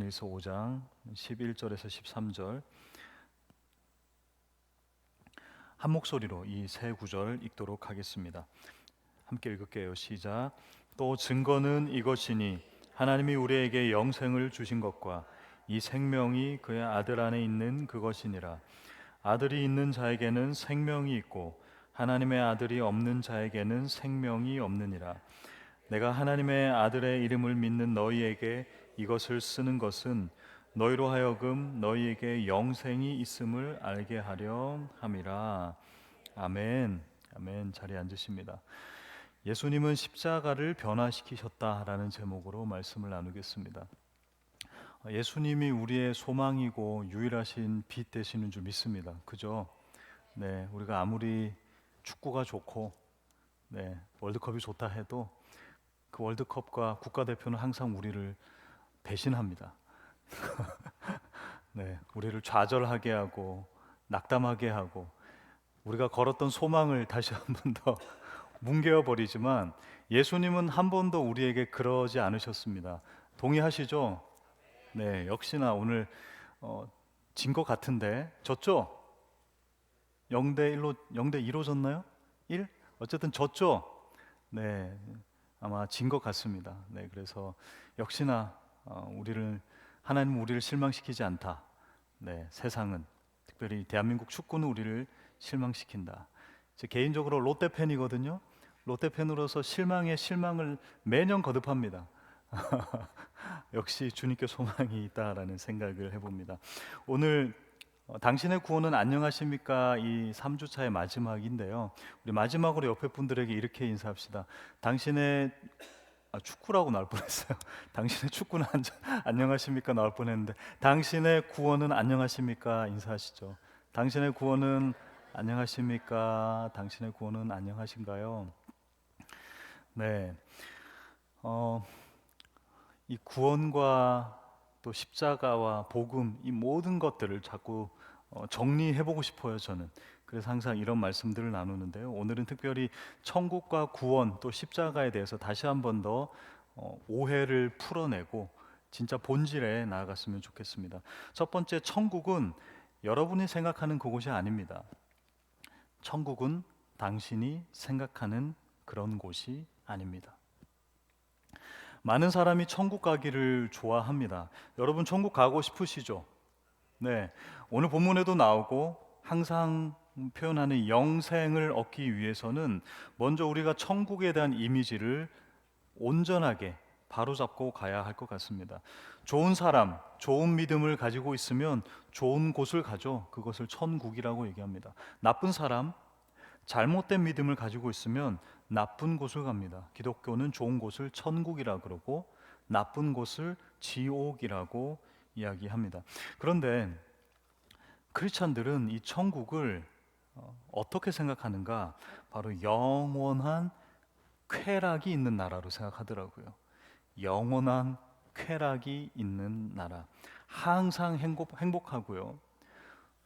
데살로니가서 5장 11절에서 13절 한 목소리로 이 세 구절 읽도록 하겠습니다. 함께 읽을게요. 시작. 또 증거는 이것이니 하나님이 우리에게 영생을 주신 것과 이 생명이 그의 아들 안에 있는 그것이니라. 아들이 있는 자에게는 생명이 있고 하나님의 아들이 없는 자에게는 생명이 없느니라. 내가 하나님의 아들의 이름을 믿는 너희에게 이것을 쓰는 것은 너희로 하여금 너희에게 영생이 있음을 알게 하려 함이라. 아멘. 아멘. 자리에 앉으십니다. 예수님은 십자가를 변화시키셨다라는 제목으로 말씀을 나누겠습니다. 예수님이 우리의 소망이고 유일하신 빛 되시는 줄 믿습니다. 그죠? 네, 우리가 아무리 축구가 좋고 월드컵이 좋다 해도 그 월드컵과 국가대표는 항상 우리를 배신합니다. 우리를 좌절하게 하고 낙담하게 하고 우리가 걸었던 소망을 다시 한 번 더 뭉개어 버리지만 예수님은 한 번도 우리에게 그러지 않으셨습니다. 동의하시죠? 네, 역시나 오늘 진 것 같은데 졌죠? 0대 1로 0대 2로 졌나요? 1? 어쨌든 졌죠? 네, 아마 진 것 같습니다. 네, 그래서 역시나 하나님은 우리를 실망시키지 않다. 네, 세상은 특별히 대한민국 축구는 우리를 실망시킨다. 제 개인적으로 롯데 팬이거든요. 롯데 팬으로서 실망에 실망을 매년 거듭합니다. 역시 주님께 소망이 있다라는 생각을 해봅니다. 오늘 당신의 구원은 안녕하십니까? 이 3주차의 마지막인데요. 우리 마지막으로 옆에 분들에게 이렇게 인사합시다. 당신의 축구라고 나올 뻔했어요. 당신의 축구는 안녕하십니까? 나올 뻔했는데 당신의 구원은 안녕하십니까? 인사하시죠. 당신의 구원은 안녕하십니까? 당신의 구원은 안녕하신가요? 네, 이 구원과 또 십자가와 복음 이 모든 것들을 자꾸 정리해보고 싶어요. 저는 그래서 항상 이런 말씀들을 나누는데요. 오늘은 특별히 천국과 구원 또 십자가에 대해서 다시 한 번 더 오해를 풀어내고 진짜 본질에 나아갔으면 좋겠습니다. 첫 번째, 천국은 여러분이 생각하는 그곳이 아닙니다. 천국은 당신이 생각하는 그런 곳이 아닙니다. 많은 사람이 천국 가기를 좋아합니다. 여러분 천국 가고 싶으시죠? 네, 오늘 본문에도 나오고 항상 표현하는 영생을 얻기 위해서는 먼저 우리가 천국에 대한 이미지를 온전하게 바로잡고 가야 할 것 같습니다. 좋은 사람, 좋은 믿음을 가지고 있으면 좋은 곳을 가죠. 그것을 천국이라고 얘기합니다. 나쁜 사람, 잘못된 믿음을 가지고 있으면 나쁜 곳을 갑니다. 기독교는 좋은 곳을 천국이라 그러고 나쁜 곳을 지옥이라고 이야기합니다. 그런데 크리스찬들은 이 천국을 어떻게 생각하는가? 바로 영원한 쾌락이 있는 나라로 생각하더라고요. 영원한 쾌락이 있는 나라. 항상 행복하고요.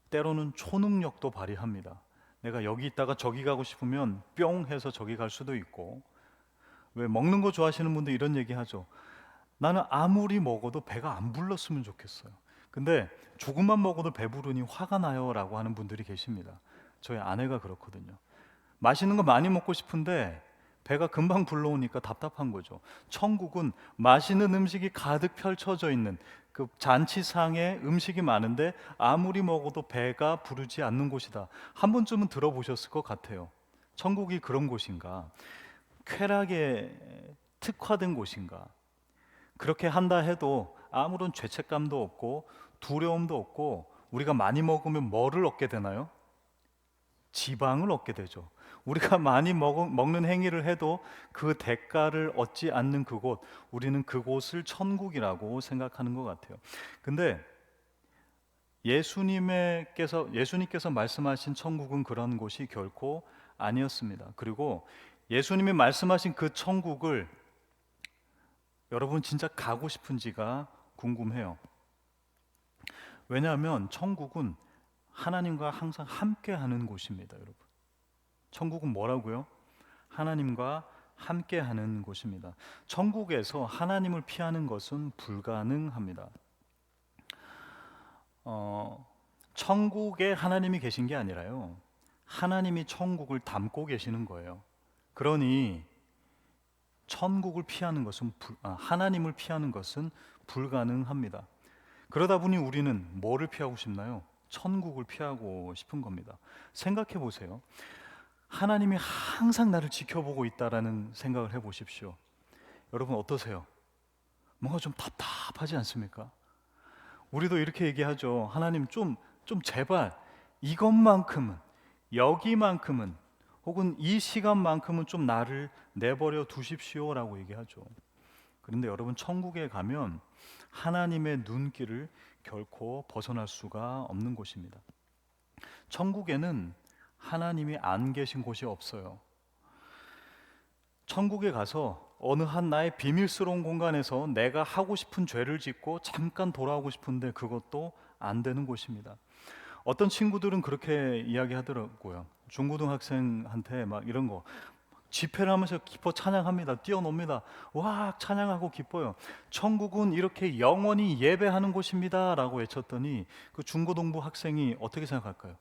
때로는 초능력도 발휘합니다. 내가 여기 있다가 저기 가고 싶으면 뿅 해서 저기 갈 수도 있고, 왜 먹는 거 좋아하시는 분들 이런 얘기 하죠. 나는 아무리 먹어도 배가 안 불렀으면 좋겠어요. 근데 조금만 먹어도 배부르니 화가 나요 라고 하는 분들이 계십니다. 저희 아내가 그렇거든요. 맛있는 거 많이 먹고 싶은데 배가 금방 불러오니까 답답한 거죠. 천국은 맛있는 음식이 가득 펼쳐져 있는 그 잔치상에 음식이 많은데 아무리 먹어도 배가 부르지 않는 곳이다. 한 번쯤은 들어보셨을 것 같아요. 천국이 그런 곳인가? 쾌락에 특화된 곳인가? 그렇게 한다 해도 아무런 죄책감도 없고 두려움도 없고 우리가 많이 먹으면 뭐를 얻게 되나요? 지방을 얻게 되죠. 우리가 많이 먹는 행위를 해도 그 대가를 얻지 않는 그곳, 우리는 그곳을 천국이라고 생각하는 것 같아요. 근데 예수님께서 말씀하신 천국은 그런 곳이 결코 아니었습니다. 그리고 예수님이 말씀하신 그 천국을 여러분 진짜 가고 싶은지가 궁금해요. 왜냐하면 천국은 하나님과 항상 함께하는 곳입니다, 여러분. 천국은 뭐라고요? 하나님과 함께하는 곳입니다. 천국에서 하나님을 피하는 것은 불가능합니다. 어, 천국에 하나님이 계신 게 아니라요. 하나님이 천국을 담고 계시는 거예요. 그러니 천국을 피하는 것은 하나님을 피하는 것은 불가능합니다. 그러다 보니 우리는 뭐를 피하고 싶나요? 천국을 피하고 싶은 겁니다. 생각해 보세요. 하나님이 항상 나를 지켜보고 있다라는 생각을 해 보십시오. 여러분 어떠세요? 뭔가 좀 답답하지 않습니까? 우리도 이렇게 얘기하죠. 하나님 좀 제발 이것만큼은, 여기만큼은, 혹은 이 시간만큼은 좀 나를 내버려 두십시오라고 얘기하죠. 그런데 여러분 천국에 가면 하나님의 눈길을 결코 벗어날 수가 없는 곳입니다. 천국에는 하나님이 안 계신 곳이 없어요. 천국에 가서 어느 한 나의 비밀스러운 공간에서 내가 하고 싶은 죄를 짓고 잠깐 돌아오고 싶은데 그것도 안 되는 곳입니다. 어떤 친구들은 그렇게 이야기하더라고요. 중고등학생한테 막 이런 거 집회를 하면서 기뻐 찬양합니다. 뛰어놉니다. 와 찬양하고 기뻐요. 천국은 이렇게 영원히 예배하는 곳입니다 라고 외쳤더니 그 중고등부 학생이 어떻게 생각할까요?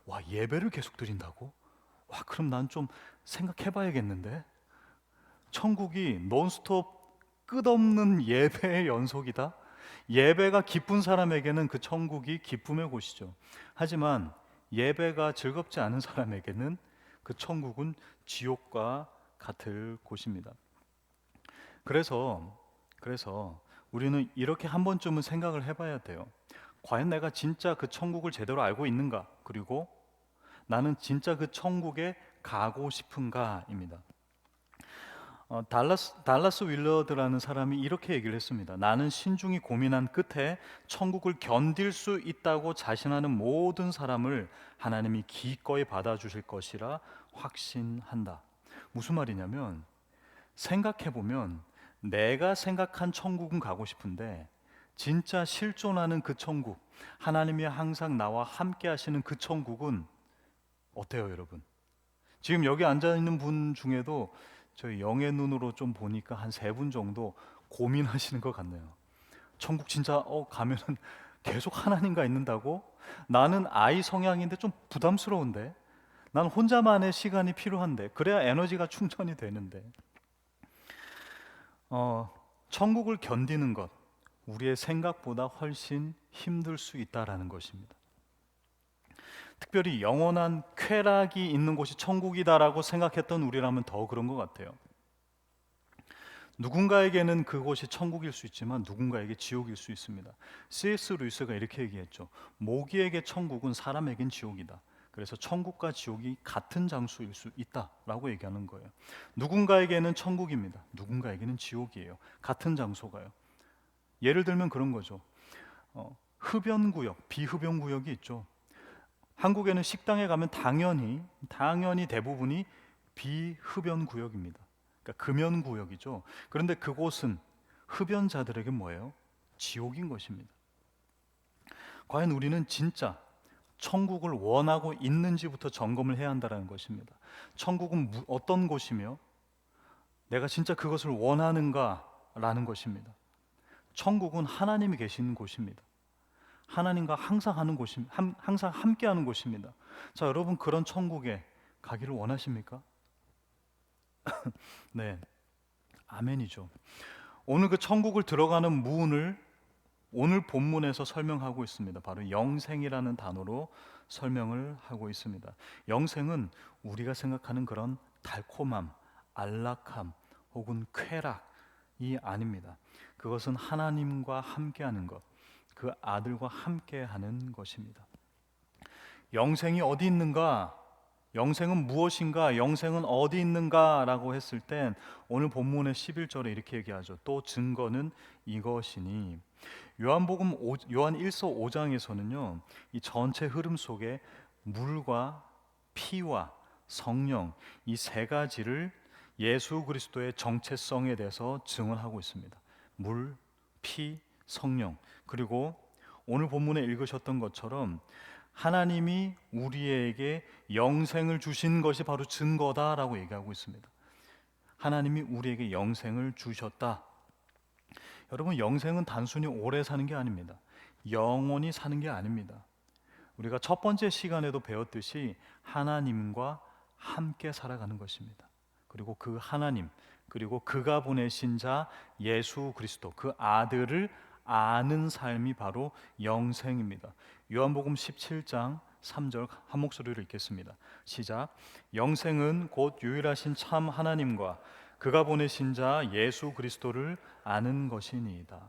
와 예배를 계속 드린다고? 와 그럼 난 좀 생각해 봐야겠는데. 천국이 논스톱 끝없는 예배의 연속이다. 예배가 기쁜 사람에게는 그 천국이 기쁨의 곳이죠. 하지만 예배가 즐겁지 않은 사람에게는 그 천국은 지옥과 같을 곳입니다. 그래서 우리는 이렇게 한 번쯤은 생각을 해봐야 돼요. 과연 내가 진짜 그 천국을 제대로 알고 있는가? 그리고 나는 진짜 그 천국에 가고 싶은가입니다. 달라스 윌러드라는 사람이 이렇게 얘기를 했습니다. 나는 신중히 고민한 끝에 천국을 견딜 수 있다고 자신하는 모든 사람을 하나님이 기꺼이 받아주실 것이라 확신한다. 무슨 말이냐면 생각해 보면 내가 생각한 천국은 가고 싶은데 진짜 실존하는 그 천국, 하나님이 항상 나와 함께 하시는 그 천국은 어때요, 여러분? 지금 여기 앉아 있는 분 중에도 저희 영의 눈으로 좀 보니까 한 세 분 정도 고민하시는 것 같네요. 천국 진짜 가면은 계속 하나님과 있는다고? 나는 아이 성향인데 좀 부담스러운데. 난 혼자만의 시간이 필요한데. 그래야 에너지가 충전이 되는데. 천국을 견디는 것, 우리의 생각보다 훨씬 힘들 수 있다라는 것입니다. 특별히 영원한 쾌락이 있는 곳이 천국이다라고 생각했던 우리라면 더 그런 것 같아요. 누군가에게는 그곳이 천국일 수 있지만 누군가에게 지옥일 수 있습니다. C.S. 루이스가 이렇게 얘기했죠. 모기에게 천국은 사람에겐 지옥이다. 그래서 천국과 지옥이 같은 장소일 수 있다라고 얘기하는 거예요. 누군가에게는 천국입니다. 누군가에게는 지옥이에요. 같은 장소가요. 예를 들면 그런 거죠. 흡연구역, 비흡연구역이 있죠. 한국에는 식당에 가면 당연히 대부분이 비흡연구역입니다. 그러니까 금연구역이죠. 그런데 그곳은 흡연자들에게 뭐예요? 지옥인 것입니다. 과연 우리는 진짜 천국을 원하고 있는지부터 점검을 해야 한다는 것입니다. 천국은 어떤 곳이며 내가 진짜 그것을 원하는가라는 것입니다. 천국은 하나님이 계시는 곳입니다. 하나님과 항상 항상 함께하는 곳입니다. 자, 여러분 그런 천국에 가기를 원하십니까? 네, 아멘이죠. 오늘 그 천국을 들어가는 문을 오늘 본문에서 설명하고 있습니다. 바로 영생이라는 단어로 설명을 하고 있습니다. 영생은 우리가 생각하는 그런 달콤함, 안락함 혹은 쾌락이 아닙니다. 그것은 하나님과 함께하는 것, 그 아들과 함께하는 것입니다. 영생이 어디 있는가? 영생은 무엇인가? 영생은 어디 있는가? 라고 했을 땐 오늘 본문의 11절에 이렇게 얘기하죠. 또 증거는 이것이니. 요한 1서 5장에서는요. 이 전체 흐름 속에 물과 피와 성령 이 세 가지를 예수 그리스도의 정체성에 대해서 증언하고 있습니다. 물, 피, 성령. 그리고 오늘 본문에 읽으셨던 것처럼 하나님이 우리에게 영생을 주신 것이 바로 증거다라고 얘기하고 있습니다. 하나님이 우리에게 영생을 주셨다. 여러분 영생은 단순히 오래 사는 게 아닙니다. 영원히 사는 게 아닙니다. 우리가 첫 번째 시간에도 배웠듯이 하나님과 함께 살아가는 것입니다. 그리고 그 하나님, 그리고 그가 보내신 자 예수 그리스도, 그 아들을 아는 삶이 바로 영생입니다. 요한복음 17장 3절 한 목소리로 읽겠습니다. 시작. 영생은 곧 유일하신 참 하나님과 그가 보내신 자 예수 그리스도를 아는 것이니이다.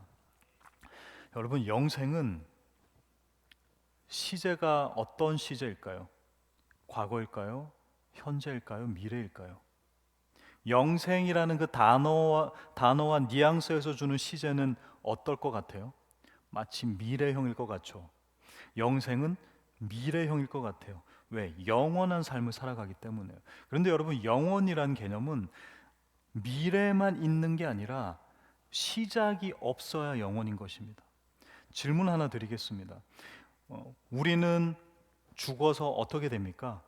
여러분, 영생은 시제가 어떤 시제일까요? 과거일까요? 현재일까요? 미래일까요? 영생이라는 그 단어와 뉘앙스에서 주는 시제는 어떨 것 같아요? 마치 미래형일 것 같죠. 영생은 미래형일 것 같아요. 왜? 영원한 삶을 살아가기 때문에요. 그런데 여러분, 영원이란 개념은 미래만 있는 게 아니라 시작이 없어야 영원인 것입니다. 질문 하나 드리겠습니다. 우리는 죽어서 어떻게 됩니까?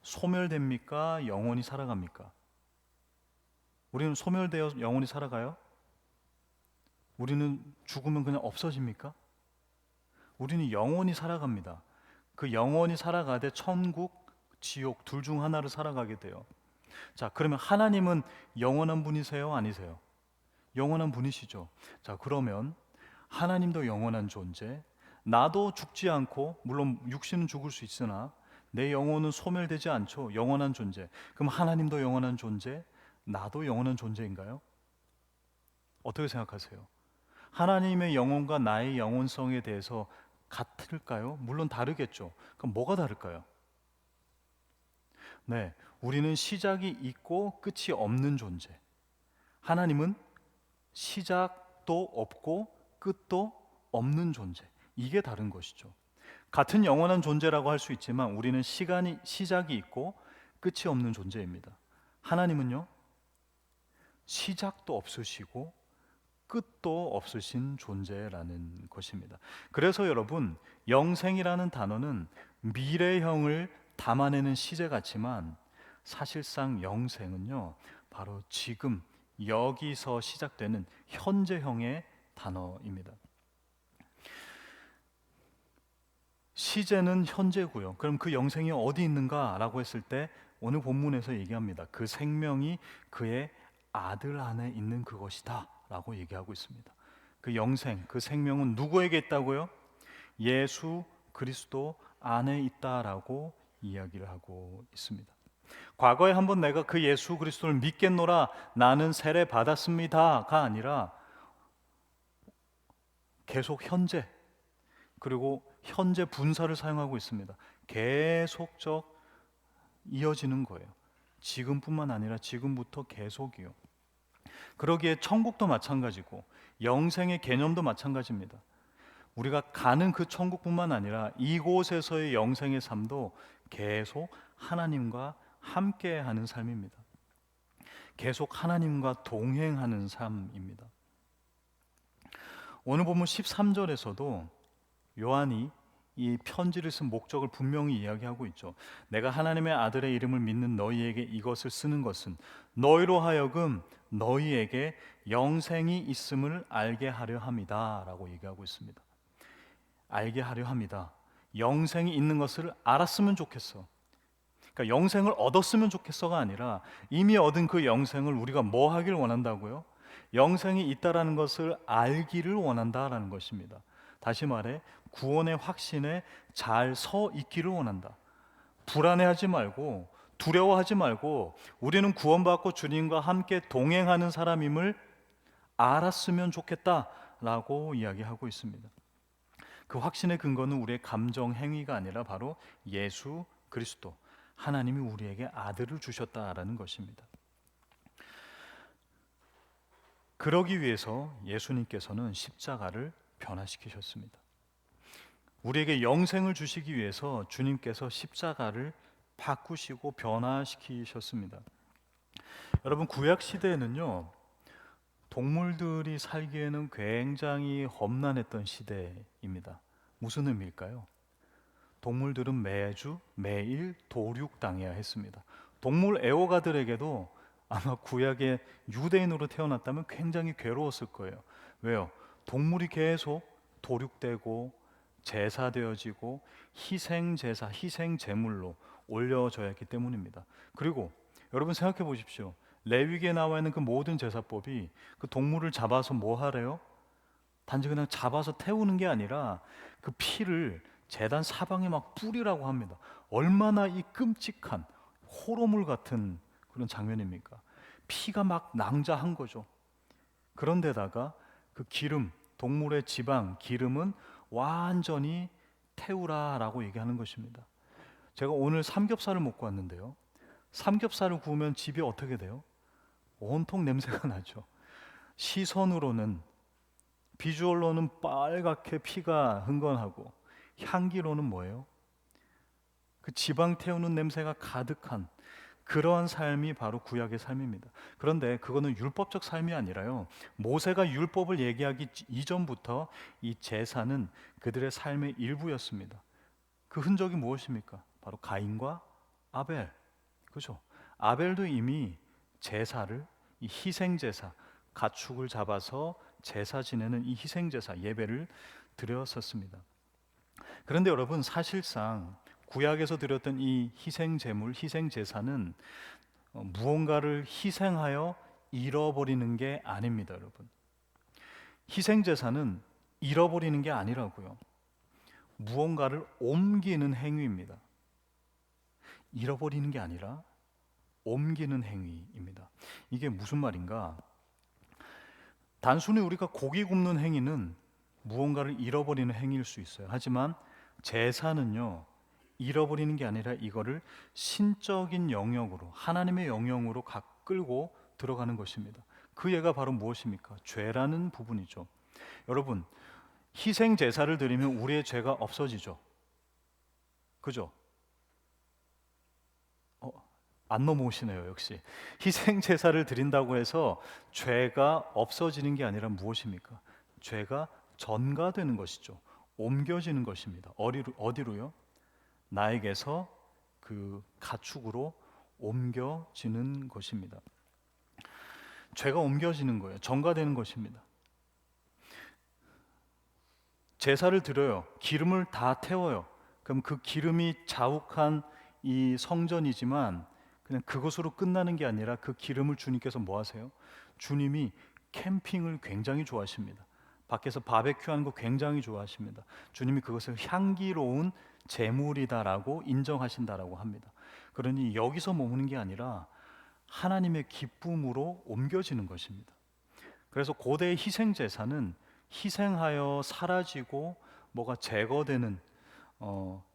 소멸됩니까? 영원히 살아갑니까? 우리는 소멸되어 영원히 살아가요? 우리는 죽으면 그냥 없어집니까? 우리는 영원히 살아갑니다. 그 영원히 살아가되 천국, 지옥 둘 중 하나를 살아가게 돼요. 자, 그러면 하나님은 영원한 분이세요? 아니세요? 영원한 분이시죠. 자, 그러면 하나님도 영원한 존재, 나도 죽지 않고, 물론 육신은 죽을 수 있으나 내 영혼은 소멸되지 않죠. 영원한 존재. 그럼 하나님도 영원한 존재, 나도 영원한 존재인가요? 어떻게 생각하세요? 하나님의 영혼과 나의 영혼성에 대해서 같을까요? 물론 다르겠죠. 그럼 뭐가 다를까요? 네, 우리는 시작이 있고 끝이 없는 존재. 하나님은 시작도 없고 끝도 없는 존재. 이게 다른 것이죠. 같은 영원한 존재라고 할 수 있지만 우리는 시작이 있고 끝이 없는 존재입니다. 하나님은요, 시작도 없으시고 끝도 없으신 존재라는 것입니다. 그래서 여러분, 영생이라는 단어는 미래형을 담아내는 시제 같지만 사실상 영생은요, 바로 지금 여기서 시작되는 현재형의 단어입니다. 시제는 현재고요. 그럼 그 영생이 어디 있는가라고 했을 때 오늘 본문에서 얘기합니다. 그 생명이 그의 아들 안에 있는 그것이다 라고 얘기하고 있습니다. 그 영생, 그 생명은 누구에게 있다고요? 예수 그리스도 안에 있다라고 이야기를 하고 있습니다. 과거에 한번 내가 그 예수 그리스도를 믿겠노라 나는 세례 받았습니다가 아니라 계속 현재, 그리고 현재 분사를 사용하고 있습니다. 계속적 이어지는 거예요. 지금뿐만 아니라 지금부터 계속이요. 그러기에 천국도 마찬가지고 영생의 개념도 마찬가지입니다. 우리가 가는 그 천국뿐만 아니라 이곳에서의 영생의 삶도 계속 하나님과 함께하는 삶입니다. 계속 하나님과 동행하는 삶입니다. 오늘 본문 13절에서도 요한이 이 편지를 쓴 목적을 분명히 이야기하고 있죠. 내가 하나님의 아들의 이름을 믿는 너희에게 이것을 쓰는 것은 너희로 하여금 너희에게 영생이 있음을 알게 하려 함이다 라고 얘기하고 있습니다. 알게 하려 합니다. 영생이 있는 것을 알았으면 좋겠어. 그러니까 영생을 얻었으면 좋겠어가 아니라 이미 얻은 그 영생을 우리가 뭐 하길 원한다고요? 영생이 있다라는 것을 알기를 원한다라는 것입니다. 다시 말해 구원의 확신에 잘 서 있기를 원한다. 불안해하지 말고 두려워하지 말고 우리는 구원받고 주님과 함께 동행하는 사람임을 알았으면 좋겠다라고 이야기하고 있습니다. 그 확신의 근거는 우리의 감정 행위가 아니라 바로 예수 그리스도, 하나님이 우리에게 아들을 주셨다라는 것입니다. 그러기 위해서 예수님께서는 십자가를 변화시키셨습니다. 우리에게 영생을 주시기 위해서 주님께서 십자가를 바꾸시고 변화시키셨습니다. 여러분, 구약 시대에는요, 동물들이 살기에는 굉장히 험난했던 시대입니다. 무슨 의미일까요? 동물들은 매일 도륙당해야 했습니다. 동물 애호가들에게도 아마 구약의 유대인으로 태어났다면 굉장히 괴로웠을 거예요. 왜요? 동물이 계속 도륙되고 제사되어지고 희생제사, 희생제물로 올려져야 했기 때문입니다. 그리고 여러분 생각해 보십시오. 레위기에 나와 있는 그 모든 제사법이 그 동물을 잡아서 뭐 하래요? 단지 그냥 잡아서 태우는 게 아니라 그 피를 제단 사방에 막 뿌리라고 합니다. 얼마나 이 끔찍한 호러물 같은 그런 장면입니까? 피가 막 낭자한 거죠. 그런데다가 그 기름, 동물의 지방, 기름은 완전히 태우라라고 얘기하는 것입니다. 제가 오늘 삼겹살을 먹고 왔는데요. 삼겹살을 구우면 집이 어떻게 돼요? 온통 냄새가 나죠. 시선으로는, 비주얼로는 빨갛게 피가 흥건하고, 향기로는 뭐예요? 그 지방 태우는 냄새가 가득한 그러한 삶이 바로 구약의 삶입니다. 그런데 그거는 율법적 삶이 아니라요, 모세가 율법을 얘기하기 이전부터 이 제사는 그들의 삶의 일부였습니다. 그 흔적이 무엇입니까? 바로 가인과 아벨. 그죠? 아벨도 이미 제사를, 이 희생제사, 가축을 잡아서 제사 지내는 이 희생제사 예배를 드렸었습니다. 그런데 여러분, 사실상 구약에서 드렸던 이 희생제물, 희생제사는 무언가를 희생하여 잃어버리는 게 아닙니다, 여러분. 희생제사는 잃어버리는 게 아니라고요. 무언가를 옮기는 행위입니다. 잃어버리는 게 아니라 옮기는 행위입니다. 이게 무슨 말인가? 단순히 우리가 고기 굽는 행위는 무언가를 잃어버리는 행위일 수 있어요. 하지만 제사는요, 잃어버리는 게 아니라 이거를 신적인 영역으로, 하나님의 영역으로 끌고 들어가는 것입니다. 그 예가 바로 무엇입니까? 죄라는 부분이죠. 여러분, 희생 제사를 드리면 우리의 죄가 없어지죠. 그죠? 안 넘어오시네요, 역시. 희생 제사를 드린다고 해서 죄가 없어지는 게 아니라 무엇입니까? 죄가 전가되는 것이죠. 옮겨지는 것입니다. 어디로요? 나에게서 그 가축으로 옮겨지는 것입니다. 죄가 옮겨지는 거예요. 전가되는 것입니다. 제사를 드려요. 기름을 다 태워요. 그럼 그 기름이 자욱한 이 성전이지만 그냥 그것으로 끝나는 게 아니라 그 기름을 주님께서 뭐 하세요? 주님이 캠핑을 굉장히 좋아하십니다. 밖에서 바베큐 하는 거 굉장히 좋아하십니다. 주님이 그것을 향기로운 제물이다라고 인정하신다라고 합니다. 그러니 여기서 머무는 게 아니라 하나님의 기쁨으로 옮겨지는 것입니다. 그래서 고대의 희생 제사는 희생하여 사라지고 뭐가 제거되는,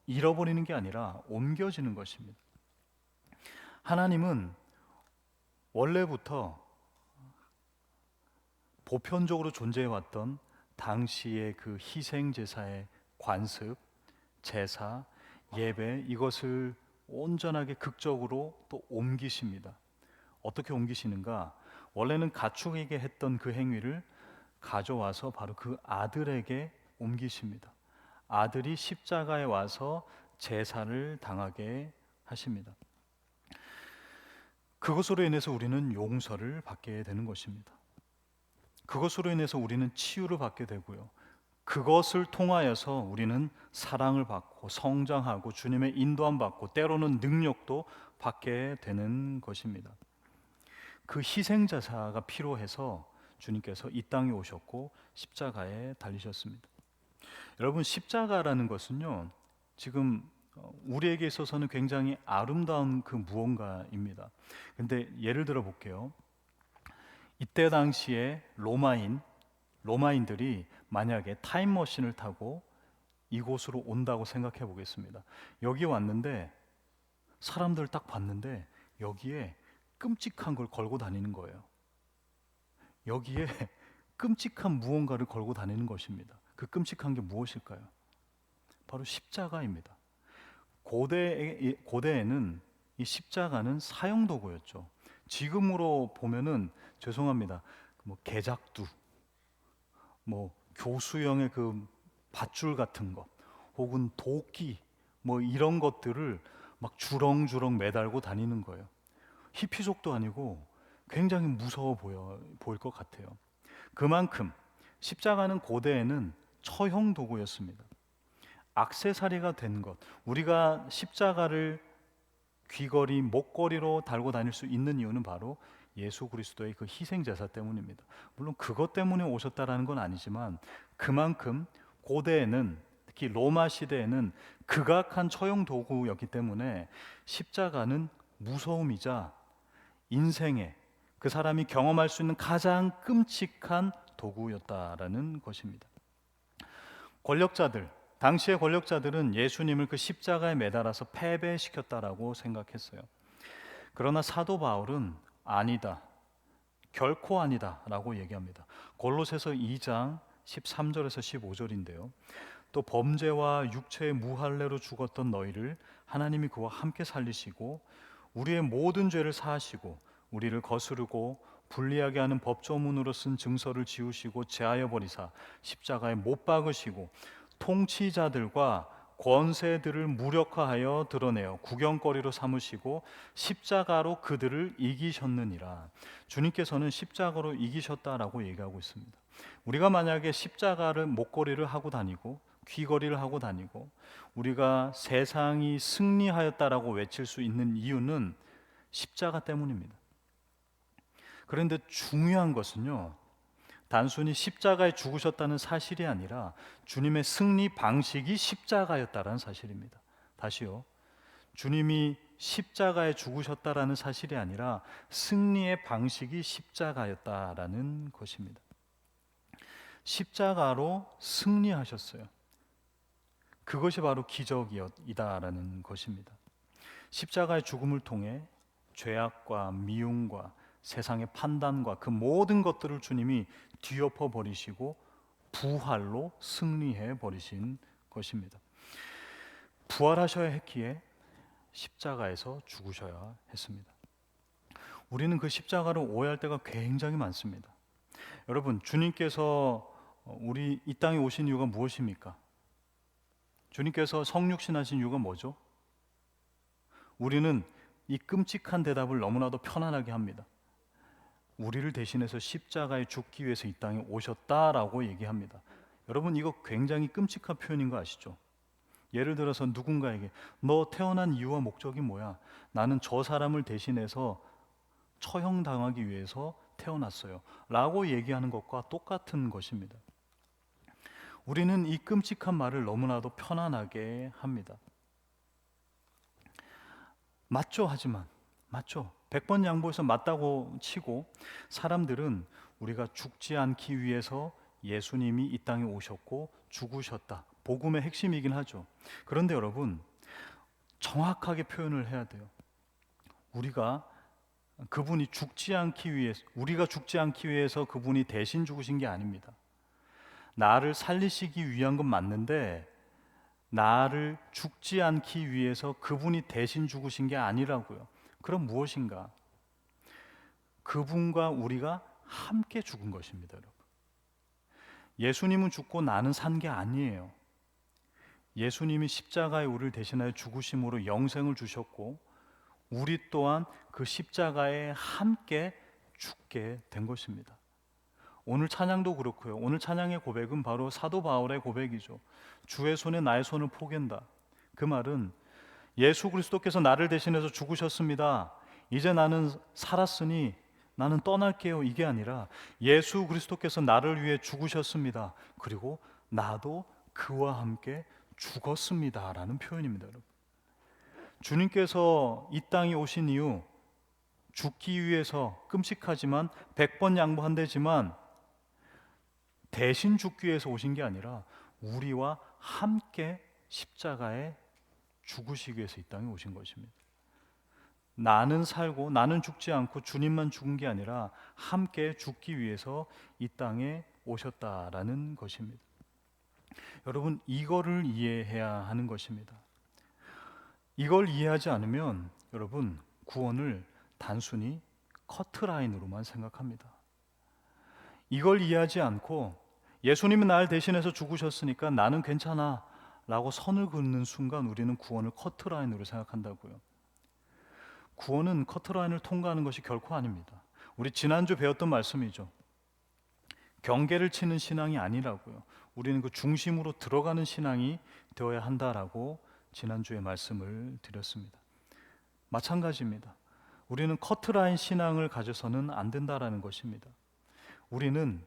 잃어버리는 게 아니라 옮겨지는 것입니다. 하나님은 원래부터 보편적으로 존재해왔던 당시의 그 희생 제사의 관습, 제사, 예배, 이것을 온전하게 극적으로 또 옮기십니다. 어떻게 옮기시는가? 원래는 가축에게 했던 그 행위를 가져와서 바로 그 아들에게 옮기십니다. 아들이 십자가에 와서 제사를 당하게 하십니다. 그것으로 인해서 우리는 용서를 받게 되는 것입니다. 그것으로 인해서 우리는 치유를 받게 되고요. 그것을 통하여서 우리는 사랑을 받고 성장하고 주님의 인도함 받고 때로는 능력도 받게 되는 것입니다. 그 희생자사가 필요해서 주님께서 이 땅에 오셨고 십자가에 달리셨습니다. 여러분, 십자가라는 것은요, 지금 우리에게 있어서는 굉장히 아름다운 그 무언가입니다. 근데 예를 들어 볼게요. 이때 당시에 로마인들이 만약에 타임머신을 타고 이곳으로 온다고 생각해 보겠습니다. 여기 왔는데 사람들 딱 봤는데 여기에 끔찍한 걸 걸고 다니는 거예요. 여기에 끔찍한 무언가를 걸고 다니는 것입니다. 그 끔찍한 게 무엇일까요? 바로 십자가입니다. 고대에는 이 십자가는 사형도구였죠. 지금으로 보면은 죄송합니다. 뭐 개작두, 뭐 교수형의 그 밧줄 같은 것, 혹은 도끼, 뭐 이런 것들을 막 주렁주렁 매달고 다니는 거예요. 히피족도 아니고 굉장히 무서워 보일 것 같아요. 그만큼 십자가는 고대에는 처형 도구였습니다. 액세서리가 된 것. 우리가 십자가를 귀걸이, 목걸이로 달고 다닐 수 있는 이유는 바로 예수 그리스도의 그 희생 제사 때문입니다. 물론 그것 때문에 오셨다라는 건 아니지만 그만큼 고대에는, 특히 로마 시대에는 극악한 처형 도구였기 때문에 십자가는 무서움이자 인생에 그 사람이 경험할 수 있는 가장 끔찍한 도구였다라는 것입니다. 권력자들, 당시의 권력자들은 예수님을 그 십자가에 매달아서 패배시켰다라고 생각했어요. 그러나 사도 바울은 아니다, 결코 아니다 라고 얘기합니다. 골로새서 2장 13절에서 15절인데요. 또 범죄와 육체의 무할례로 죽었던 너희를 하나님이 그와 함께 살리시고 우리의 모든 죄를 사하시고 우리를 거스르고 불리하게 하는 법조문으로 쓴 증서를 지우시고 제하여 버리사 십자가에 못 박으시고 통치자들과 권세들을 무력화하여 드러내어 구경거리로 삼으시고 십자가로 그들을 이기셨느니라. 주님께서는 십자가로 이기셨다라고 얘기하고 있습니다. 우리가 만약에 십자가를 목걸이를 하고 다니고 귀걸이를 하고 다니고 우리가 세상이 승리하였다라고 외칠 수 있는 이유는 십자가 때문입니다. 그런데 중요한 것은요, 단순히 십자가에 죽으셨다는 사실이 아니라 주님의 승리 방식이 십자가였다라는 사실입니다. 다시요, 주님이 십자가에 죽으셨다라는 사실이 아니라 승리의 방식이 십자가였다라는 것입니다. 십자가로 승리하셨어요. 그것이 바로 기적이다라는 것입니다. 십자가의 죽음을 통해 죄악과 미움과 세상의 판단과 그 모든 것들을 주님이 뒤엎어 버리시고 부활로 승리해 버리신 것입니다. 부활하셔야 했기에 십자가에서 죽으셔야 했습니다. 우리는 그 십자가를 오해할 때가 굉장히 많습니다. 여러분, 주님께서 우리 이 땅에 오신 이유가 무엇입니까? 주님께서 성육신하신 이유가 뭐죠? 우리는 이 끔찍한 대답을 너무나도 편안하게 합니다. 우리를 대신해서 십자가에 죽기 위해서 이 땅에 오셨다라고 얘기합니다. 여러분, 이거 굉장히 끔찍한 표현인 거 아시죠? 예를 들어서 누군가에게 너 태어난 이유와 목적이 뭐야? 나는 저 사람을 대신해서 처형당하기 위해서 태어났어요 라고 얘기하는 것과 똑같은 것입니다. 우리는 이 끔찍한 말을 너무나도 편안하게 합니다. 맞죠? 하지만 맞죠? 100번 양보해서 맞다고 치고 사람들은 우리가 죽지 않기 위해서 예수님이 이 땅에 오셨고 죽으셨다, 복음의 핵심이긴 하죠. 그런데 여러분, 정확하게 표현을 해야 돼요. 우리가 죽지 않기 위해서 그분이 대신 죽으신 게 아닙니다. 나를 살리시기 위한 건 맞는데 나를 죽지 않기 위해서 그분이 대신 죽으신 게 아니라고요. 그럼 무엇인가? 그분과 우리가 함께 죽은 것입니다, 여러분. 예수님은 죽고 나는 산 게 아니에요. 예수님이 십자가에 우리를 대신하여 죽으심으로 영생을 주셨고 우리 또한 그 십자가에 함께 죽게 된 것입니다. 오늘 찬양도 그렇고요. 오늘 찬양의 고백은 바로 사도 바울의 고백이죠. 주의 손에 나의 손을 포갠다. 그 말은 예수 그리스도께서 나를 대신해서 죽으셨습니다. 이제 나는 살았으니 나는 떠날게요. 이게 아니라 예수 그리스도께서 나를 위해 죽으셨습니다. 그리고 나도 그와 함께 죽었습니다 라는 표현입니다, 여러분. 주님께서 이 땅에 오신 이유, 죽기 위해서 끔찍하지만 100번 양보한다지만 대신 죽기 위해서 오신 게 아니라 우리와 함께 십자가에 죽으시기 위해서 이 땅에 오신 것입니다. 나는 살고 나는 죽지 않고 주님만 죽은 게 아니라 함께 죽기 위해서 이 땅에 오셨다라는 것입니다. 여러분, 이거를 이해해야 하는 것입니다. 이걸 이해하지 않으면 여러분, 구원을 단순히 커트라인으로만 생각합니다. 이걸 이해하지 않고 예수님은 나를 대신해서 죽으셨으니까 나는 괜찮아 라고 선을 긋는 순간 우리는 구원을 커트라인으로 생각한다고요. 구원은 커트라인을 통과하는 것이 결코 아닙니다. 우리 지난주 배웠던 말씀이죠. 경계를 치는 신앙이 아니라고요. 우리는 그 중심으로 들어가는 신앙이 되어야 한다라고 지난주에 말씀을 드렸습니다. 마찬가지입니다. 우리는 커트라인 신앙을 가져서는 안 된다라는 것입니다. 우리는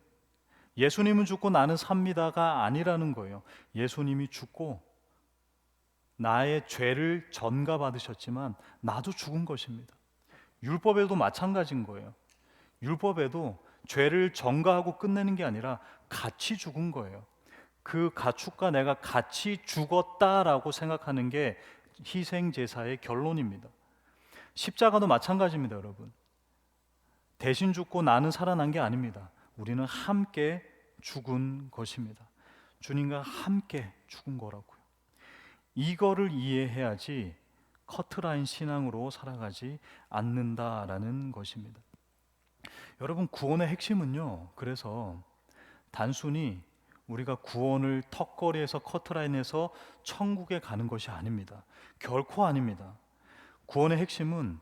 예수님은 죽고 나는 삽니다가 아니라는 거예요. 예수님이 죽고 나의 죄를 전가받으셨지만 나도 죽은 것입니다. 율법에도 마찬가지인 거예요. 율법에도 죄를 전가하고 끝내는 게 아니라 같이 죽은 거예요. 그 가축과 내가 같이 죽었다라고 생각하는 게 희생 제사의 결론입니다. 십자가도 마찬가지입니다, 여러분. 대신 죽고 나는 살아난 게 아닙니다. 우리는 함께 죽은 것입니다. 주님과 함께 죽은 거라고요. 이거를 이해해야지 커트라인 신앙으로 살아가지 않는다라는 것입니다. 여러분, 구원의 핵심은요, 그래서 단순히 우리가 구원을 턱걸이에서 커트라인에서 천국에 가는 것이 아닙니다. 결코 아닙니다. 구원의 핵심은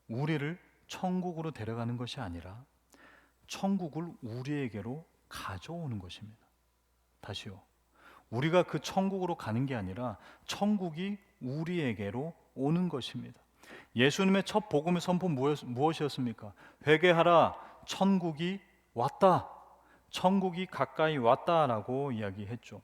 우리를 천국으로 데려가는 것이 아니라 천국을 우리에게로 가져오는 것입니다. 다시요. 우리가 그 천국으로 가는 게 아니라 천국이 우리에게로 오는 것입니다. 예수님의 첫 복음의 선포 무엇이었습니까? 회개하라, 천국이 왔다. 천국이 가까이 왔다라고 이야기했죠.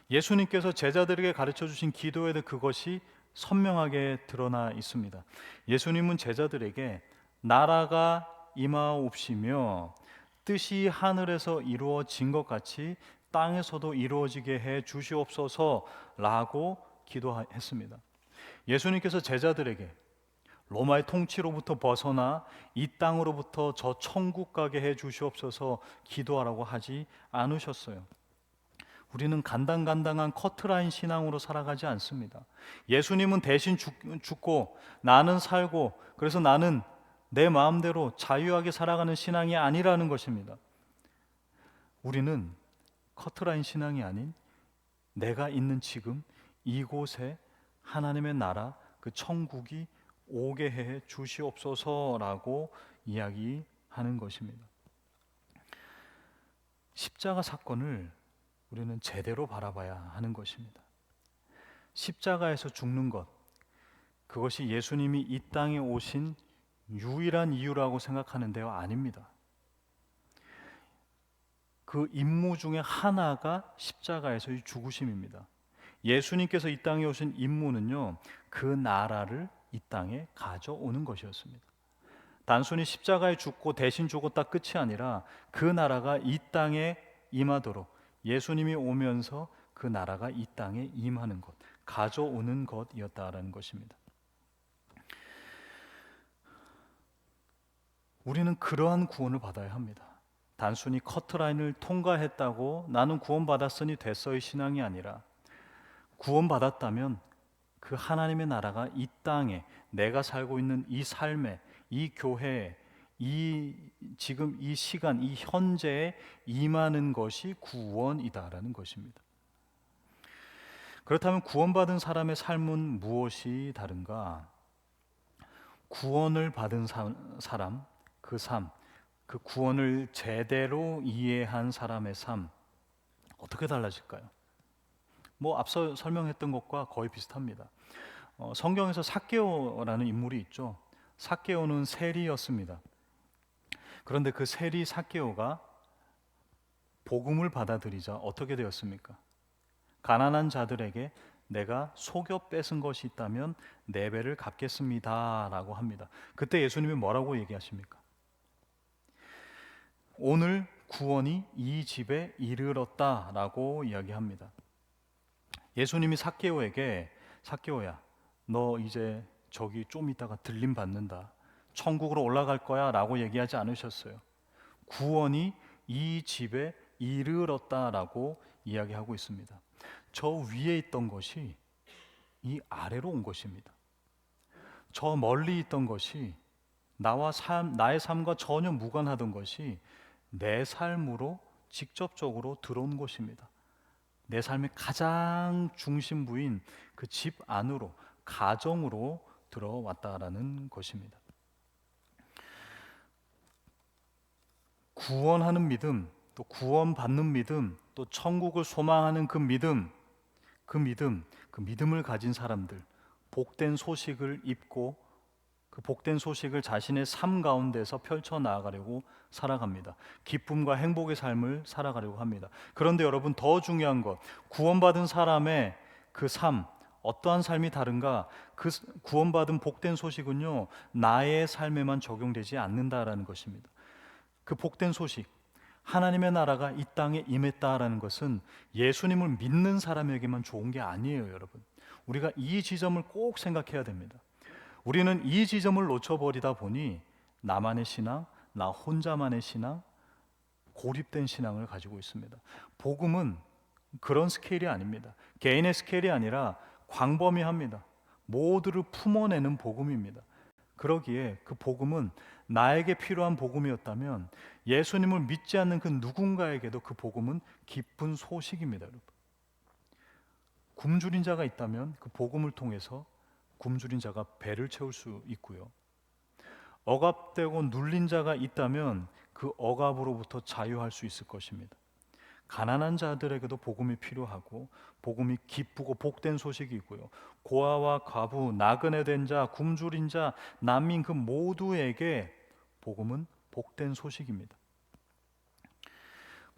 예수님께서 제자들에게 가르쳐 주신 기도에 대해 그것이 선명하게 드러나 있습니다. 예수님은 제자들에게 나라가 임하옵시며 뜻이 하늘에서 이루어진 것 같이 땅에서도 이루어지게 해 주시옵소서라고 기도했습니다. 예수님께서 제자들에게 로마의 통치로부터 벗어나 이 땅으로부터 저 천국 가게 해 주시옵소서 기도하라고 하지 않으셨어요. 우리는 간당간당한 커트라인 신앙으로 살아가지 않습니다. 예수님은 대신 죽고 나는 살고, 그래서 나는 내 마음대로 자유하게 살아가는 신앙이 아니라는 것입니다. 우리는 커트라인 신앙이 아닌 내가 있는 지금 이곳에 하나님의 나라, 그 천국이 오게 해 주시옵소서라고 이야기하는 것입니다. 십자가 사건을 우리는 제대로 바라봐야 하는 것입니다. 십자가에서 죽는 것, 그것이 예수님이 이 땅에 오신 유일한 이유라고 생각하는데요, 아닙니다. 그 임무 중에 하나가 십자가에서의 죽으심입니다. 예수님께서 이 땅에 오신 임무는요, 그 나라를 이 땅에 가져오는 것이었습니다. 단순히 십자가에 죽고 대신 죽었다 끝이 아니라 그 나라가 이 땅에 임하도록 예수님이 오면서 그 나라가 이 땅에 임하는 것, 가져오는 것이었다라는 것입니다. 우리는 그러한 구원을 받아야 합니다. 단순히 커트라인을 통과했다고 나는 구원받았으니 됐어의 신앙이 아니라, 구원받았다면 그 하나님의 나라가 이 땅에, 내가 살고 있는 이 삶에, 이 교회에, 지금 이 시간, 이 현재에 임하는 것이 구원이다라는 것입니다. 그렇다면 구원받은 사람의 삶은 무엇이 다른가? 구원을 받은 사람, 그 삶, 그 구원을 제대로 이해한 사람의 삶, 어떻게 달라질까요? 앞서 설명했던 것과 거의 비슷합니다. 성경에서 삭개오라는 인물이 있죠. 삭개오는 세리였습니다. 그런데 그 세리 삭개오가 복음을 받아들이자 어떻게 되었습니까? 가난한 자들에게 내가 속여 뺏은 것이 있다면 네 배를 갚겠습니다 라고 합니다. 그때 예수님이 뭐라고 얘기하십니까? 오늘 구원이 이 집에 이르렀다 라고 이야기합니다. 예수님이 삭개오에게, 삭개오야, 너 이제 저기 좀 있다가 들림 받는다, 천국으로 올라갈 거야 라고 얘기하지 않으셨어요. 구원이 이 집에 이르렀다라고 이야기하고 있습니다. 저 위에 있던 것이 이 아래로 온 것입니다. 저 멀리 있던 것이 나의 삶과 전혀 무관하던 것이 내 삶으로 직접적으로 들어온 것입니다. 내 삶의 가장 중심부인 그 집 안으로, 가정으로 들어왔다라는 것입니다. 구원하는 믿음, 또 구원받는 믿음, 또 천국을 소망하는 그 믿음을 가진 사람들, 복된 소식을 입고 그 복된 소식을 자신의 삶 가운데서 펼쳐 나아가려고 살아갑니다. 기쁨과 행복의 삶을 살아가려고 합니다. 그런데 여러분, 더 중요한 것, 구원받은 사람의 그 삶, 어떠한 삶이 다른가? 그 구원받은 복된 소식은요, 나의 삶에만 적용되지 않는다라는 것입니다. 그 복된 소식, 하나님의 나라가 이 땅에 임했다라는 것은 예수님을 믿는 사람에게만 좋은 게 아니에요, 여러분. 우리가 이 지점을 꼭 생각해야 됩니다. 우리는 이 지점을 놓쳐버리다 보니 나만의 신앙, 나 혼자만의 신앙, 고립된 신앙을 가지고 있습니다. 복음은 그런 스케일이 아닙니다. 개인의 스케일이 아니라 광범위합니다. 모두를 품어내는 복음입니다. 그러기에 그 복음은 나에게 필요한 복음이었다면 예수님을 믿지 않는 그 누군가에게도 그 복음은 기쁜 소식입니다, 여러분. 굶주린 자가 있다면 그 복음을 통해서 굶주린 자가 배를 채울 수 있고요. 억압되고 눌린 자가 있다면 그 억압으로부터 자유할 수 있을 것입니다. 가난한 자들에게도 복음이 필요하고 복음이 기쁘고 복된 소식이고요. 고아와 과부, 나그네 된 자, 굶주린 자, 난민 그 모두에게 복음은 복된 소식입니다.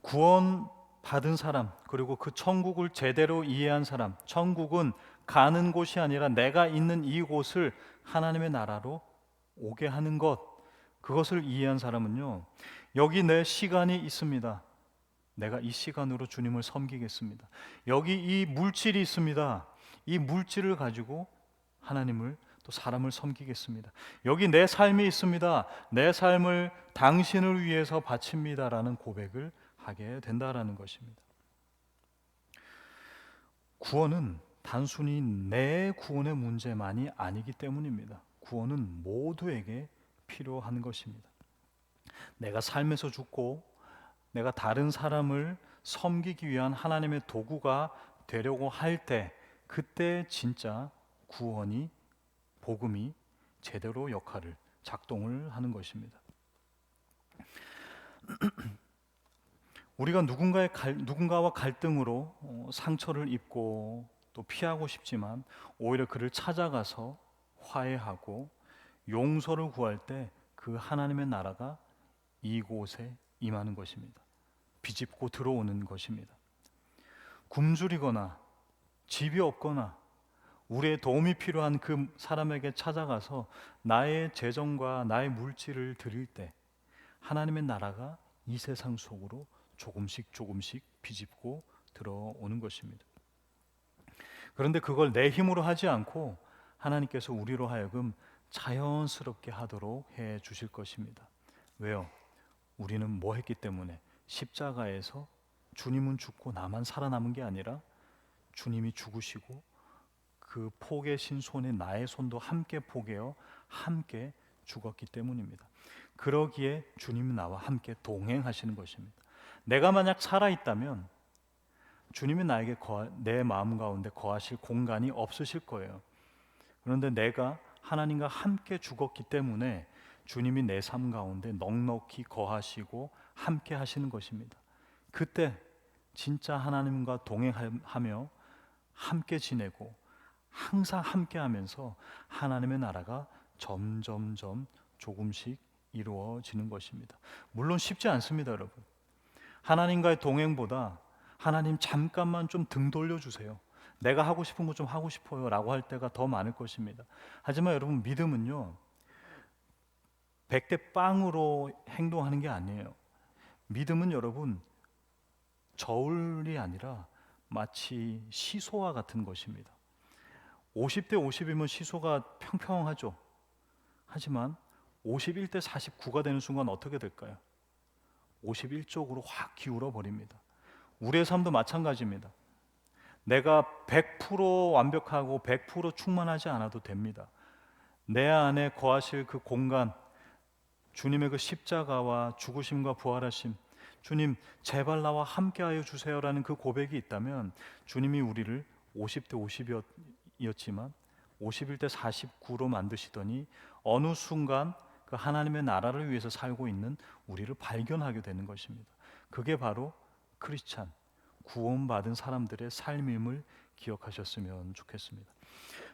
구원 받은 사람, 그리고 그 천국을 제대로 이해한 사람, 천국은 가는 곳이 아니라 내가 있는 이곳을 하나님의 나라로 오게 하는 것, 그것을 이해한 사람은요, 여기 내 시간이 있습니다. 내가 이 시간으로 주님을 섬기겠습니다. 여기 이 물질이 있습니다. 이 물질을 가지고 하나님을 또 사람을 섬기겠습니다. 여기 내 삶이 있습니다. 내 삶을 당신을 위해서 바칩니다라는 고백을 하게 된다라는 것입니다. 구원은 단순히 내 구원의 문제만이 아니기 때문입니다. 구원은 모두에게 필요한 것입니다. 내가 삶에서 죽고 내가 다른 사람을 섬기기 위한 하나님의 도구가 되려고 할 때, 그때 진짜 구원이, 복음이 제대로 역할을 작동을 하는 것입니다. 우리가 누군가와 갈등으로 상처를 입고 또 피하고 싶지만 오히려 그를 찾아가서 화해하고 용서를 구할 때 그 하나님의 나라가 이곳에 임하는 것입니다. 비집고 들어오는 것입니다. 굶주리거나 집이 없거나 우리의 도움이 필요한 그 사람에게 찾아가서 나의 재정과 나의 물질을 드릴 때 하나님의 나라가 이 세상 속으로 조금씩 비집고 들어오는 것입니다. 그런데 그걸 내 힘으로 하지 않고 하나님께서 우리로 하여금 자연스럽게 하도록 해 주실 것입니다. 왜요? 우리는 뭐 했기 때문에? 십자가에서 주님은 죽고 나만 살아남은 게 아니라 주님이 죽으시고 그 포개신 손에 나의 손도 함께 포개어 함께 죽었기 때문입니다. 그러기에 주님은 나와 함께 동행하시는 것입니다. 내가 만약 살아있다면 주님이 나에게 내 마음 가운데 거하실 공간이 없으실 거예요. 그런데 내가 하나님과 함께 죽었기 때문에 주님이 내 삶 가운데 넉넉히 거하시고 함께 하시는 것입니다. 그때 진짜 하나님과 동행하며 함께 지내고 항상 함께 하면서 하나님의 나라가 점점점 조금씩 이루어지는 것입니다. 물론 쉽지 않습니다, 여러분. 하나님과의 동행보다 하나님 잠깐만 좀 등 돌려주세요. 내가 하고 싶은 거 좀 하고 싶어요 라고 할 때가 더 많을 것입니다. 하지만 여러분, 믿음은요 100대 빵으로 행동하는 게 아니에요. 믿음은 여러분 저울이 아니라 마치 시소와 같은 것입니다. 50대 50이면 시소가 평평하죠. 하지만 51대 49가 되는 순간 어떻게 될까요? 51쪽으로 확 기울어 버립니다. 우리의 삶도 마찬가지입니다. 내가 100% 완벽하고 100% 충만하지 않아도 됩니다. 내 안에 거하실 그 공간, 주님의 그 십자가와 죽으심과 부활하심, 주님 제발 나와 함께하여 주세요라는 그 고백이 있다면 주님이 우리를 50대 50이었지만 51대 49로 만드시더니 어느 순간 그 하나님의 나라를 위해서 살고 있는 우리를 발견하게 되는 것입니다. 그게 바로 크리스찬, 구원받은 사람들의 삶임을 기억하셨으면 좋겠습니다.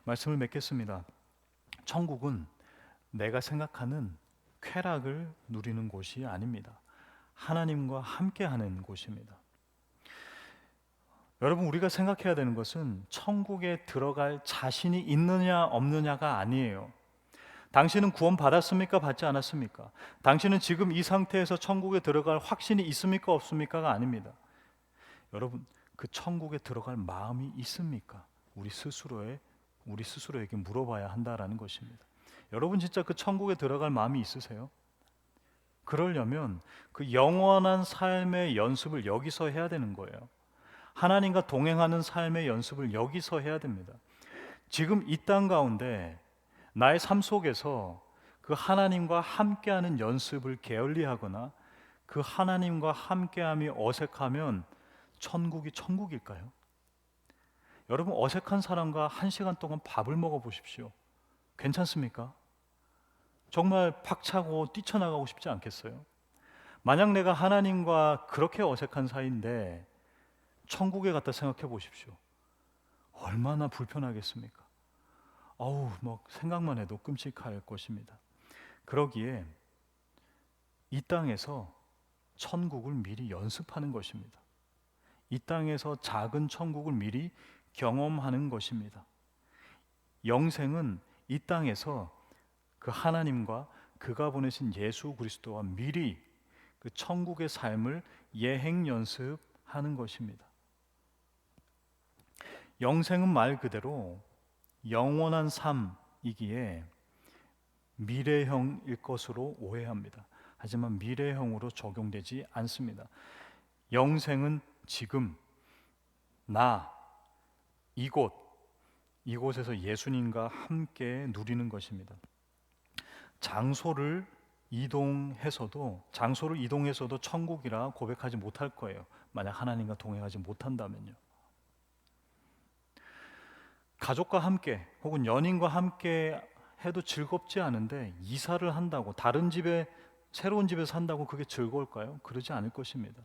말씀을 맺겠습니다. 천국은 내가 생각하는 쾌락을 누리는 곳이 아닙니다. 하나님과 함께하는 곳입니다. 여러분, 우리가 생각해야 되는 것은 천국에 들어갈 자신이 있느냐 없느냐가 아니에요. 당신은 구원 받았습니까? 받지 않았습니까? 당신은 지금 이 상태에서 천국에 들어갈 확신이 있습니까? 없습니까가 아닙니다. 여러분, 그 천국에 들어갈 마음이 있습니까? 우리 스스로에게 물어봐야 한다라는 것입니다. 여러분, 진짜 그 천국에 들어갈 마음이 있으세요? 그러려면 그 영원한 삶의 연습을 여기서 해야 되는 거예요. 하나님과 동행하는 삶의 연습을 여기서 해야 됩니다. 지금 이 땅 가운데 나의 삶 속에서 그 하나님과 함께하는 연습을 게을리하거나 그 하나님과 함께함이 어색하면 천국이 천국일까요? 여러분, 어색한 사람과 1시간 동안 밥을 먹어 보십시오. 괜찮습니까? 정말 팍차고 뛰쳐나가고 싶지 않겠어요? 만약 내가 하나님과 그렇게 어색한 사이인데 천국에 갔다 생각해 보십시오. 얼마나 불편하겠습니까? 어우, 생각만 해도 끔찍할 것입니다. 그러기에 이 땅에서 천국을 미리 연습하는 것입니다. 이 땅에서 작은 천국을 미리 경험하는 것입니다. 영생은 이 땅에서 그 하나님과 그가 보내신 예수 그리스도와 미리 그 천국의 삶을 예행 연습하는 것입니다. 영생은 말 그대로 영원한 삶이기에 미래형일 것으로 오해합니다. 하지만 미래형으로 적용되지 않습니다. 영생은 지금 이곳에서 예수님과 함께 누리는 것입니다. 장소를 이동해서도 천국이라 고백하지 못할 거예요. 만약 하나님과 동행하지 못한다면요. 가족과 함께 혹은 연인과 함께 해도 즐겁지 않은데 이사를 한다고 새로운 집에 산다고 그게 즐거울까요? 그러지 않을 것입니다.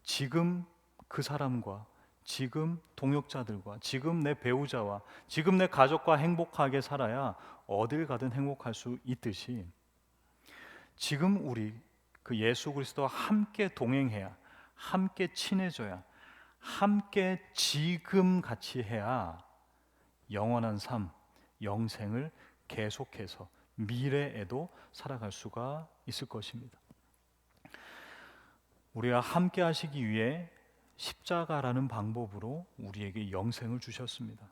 지금 그 사람과 지금 동역자들과 지금 내 배우자와 지금 내 가족과 행복하게 살아야 어딜 가든 행복할 수 있듯이 지금 우리 그 예수 그리스도와 함께 동행해야, 함께 친해져야, 함께 지금 같이 해야 영원한 삶, 영생을 계속해서 미래에도 살아갈 수가 있을 것입니다. 우리와 함께 하시기 위해 십자가라는 방법으로 우리에게 영생을 주셨습니다.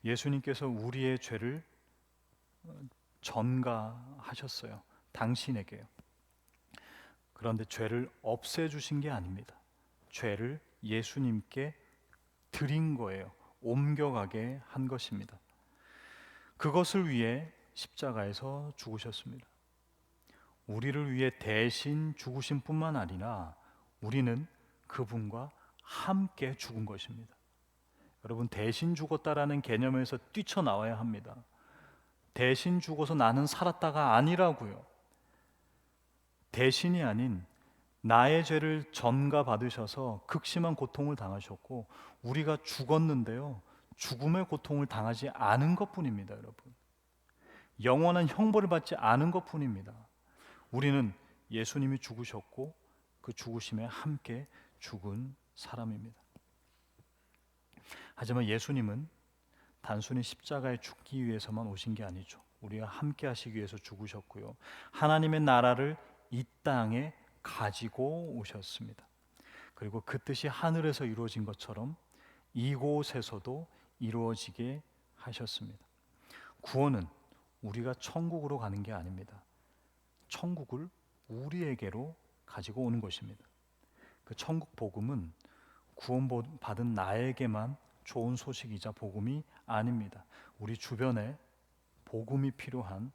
예수님께서 우리의 죄를 전가하셨어요. 당신에게요. 그런데 죄를 없애주신 게 아닙니다. 죄를 예수님께 드린 거예요. 옮겨가게 한 것입니다. 그것을 위해 십자가에서 죽으셨습니다. 우리를 위해 대신 죽으신 뿐만 아니라 우리는 그분과 함께 죽은 것입니다. 여러분, 대신 죽었다라는 개념에서 뛰쳐나와야 합니다. 대신 죽어서 나는 살았다가 아니라고요. 대신이 아닌 나의 죄를 전가받으셔서 극심한 고통을 당하셨고 우리가 죽었는데요, 죽음의 고통을 당하지 않은 것뿐입니다. 여러분, 영원한 형벌을 받지 않은 것뿐입니다. 우리는 예수님이 죽으셨고 그 죽으심에 함께 죽은 사람입니다. 하지만 예수님은 단순히 십자가에 죽기 위해서만 오신 게 아니죠. 우리와 함께 하시기 위해서 죽으셨고요, 하나님의 나라를 이 땅에 가지고 오셨습니다. 그리고 그 뜻이 하늘에서 이루어진 것처럼 이곳에서도 이루어지게 하셨습니다. 구원은 우리가 천국으로 가는 게 아닙니다. 천국을 우리에게로 가지고 오는 것입니다. 그 천국 복음은 구원받은 나에게만 좋은 소식이자 복음이 아닙니다. 우리 주변에 복음이 필요한,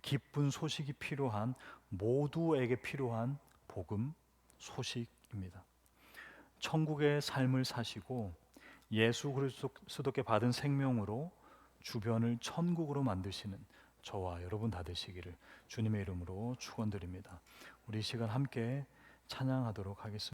기쁜 소식이 필요한 모두에게 필요한 복음 소식입니다. 천국의 삶을 사시고 예수 그리스도께 받은 생명으로 주변을 천국으로 만드시는 저와 여러분 다 되시기를 주님의 이름으로 축원드립니다. 우리 이 시간 함께 찬양하도록 하겠습니다.